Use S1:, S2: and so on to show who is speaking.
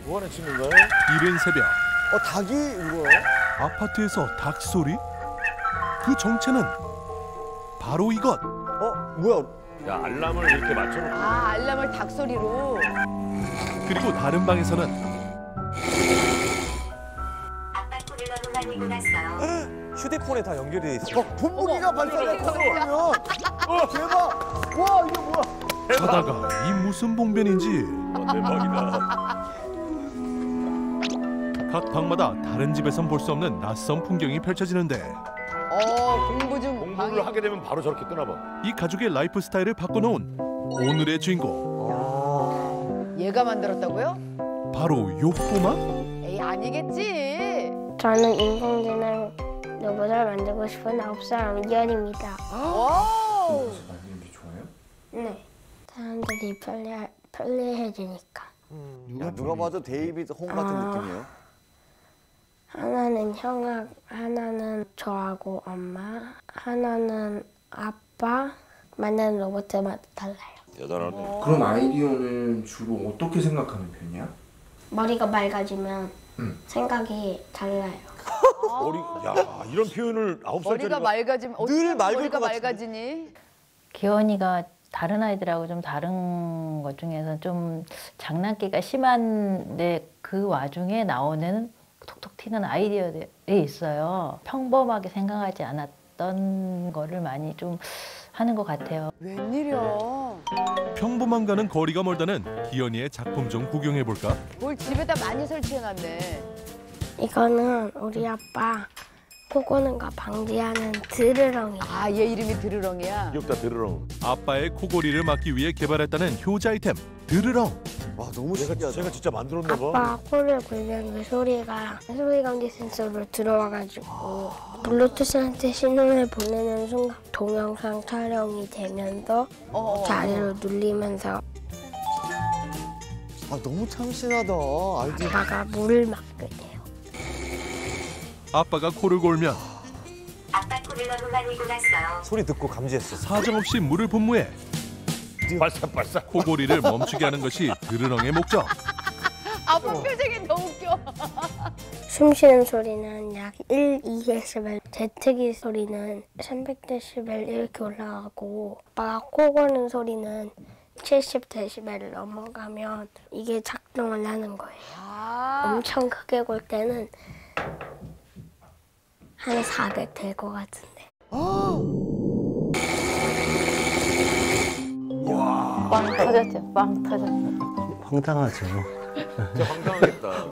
S1: 뭐하는 친구인가요?
S2: 이른 새벽
S3: 닭이 울어요?
S2: 아파트에서 닭 소리? 그 정체는 바로 이것.
S3: 뭐야?
S1: 야, 알람을 이렇게 맞춰놓고.
S4: 아, 알람을 닭 소리로.
S2: 그리고 다른 방에서는
S3: 휴대폰에 다 연결이 돼 있어. 분무기가 발사됐거든요. 대박! 와, 이게 뭐야?
S2: 자다가 이 무슨 봉변인지
S1: 대박이다.
S2: 각 방마다 다른 집에선 볼 수 없는 낯선 풍경이 펼쳐지는데
S4: 공부 중.
S1: 공부를 하게 되면 바로 저렇게 뜨나 봐.
S2: 이 가족의 라이프 스타일을 바꿔놓은 오늘의 주인공
S4: 얘가 만들었다고요?
S2: 바로 요 꼬마?
S4: 에이, 아니겠지.
S5: 저는 인공지능 로봇을 만들고 싶은 9살 이현입니다.
S4: 오.
S6: 만드는 게 좋아요?
S5: 네. 사람들이 편리해지니까.
S3: 야, 누가 봐도 데이비드 홈 같은 느낌이에요.
S5: 하나는 형아, 하나는 저하고 엄마, 하나는 아빠 만드는 로봇마다 달라요.
S1: 대단하네.
S6: 그런 아이디어는 주로 어떻게 생각하는 편이야?
S5: 머리가 맑아지면 생각이 달라요.
S1: 야, 이런 표현을 9살짜리가.
S4: 머리가 맑아지면
S3: 늘
S4: 어떻게
S3: 맑을
S4: 머리가
S3: 것 같은데.
S4: 맑아지니?
S7: 기현이가 다른 아이들하고 좀 다른 것 중에서 좀 장난기가 심한데 그 와중에 나오는 톡톡 튀는 아이디어들이 있어요. 평범하게 생각하지 않았던 거를 많이 좀 하는 것 같아요.
S4: 웬일이야.
S2: 평범함과는 거리가 멀다는 기현이의 작품 좀 구경해볼까?
S4: 뭘 집에다 많이 설치해놨네.
S5: 이거는 우리 아빠 코 고는 거 방지하는 드르렁이에요.
S4: 아, 얘 이름이 드르렁이야.
S1: 귀엽다, 드르렁.
S2: 아빠의 코골이를 막기 위해 개발했다는 효자 아이템 드르렁.
S3: 와, 너무 신기하다.
S1: 제가 진짜 만들었나 봐.
S5: 아빠 코를 골면 그 소리가 소리 감지 센서로 들어와가지고 블루투스한테 신호를 보내는 순간 동영상 촬영이 되면서 자리로 눌리면서
S3: 너무 참신하다. 아이디어.
S5: 아빠가 물을 막게 돼요.
S2: 아빠가 코를 골면
S3: 소리 듣고 감지했어.
S2: 사정없이 물을 분무해
S1: 발사.
S2: 코골이를 멈추게 하는 것이 드르렁의 목적.
S4: 아빠 표정이 너무 웃겨.
S5: 숨 쉬는 소리는 약 1, 2데시벨, 재트기 소리는 300데시벨 이렇게 올라가고 아빠가 코 고는 소리는 70데시벨을 넘어가면 이게 작동을 하는 거예요. 엄청 크게 골 때는 한 400 될 것 같은데.
S7: 빵 터졌죠. 빵 터졌죠.
S8: 황당하죠.
S1: 진짜 황당하겠다.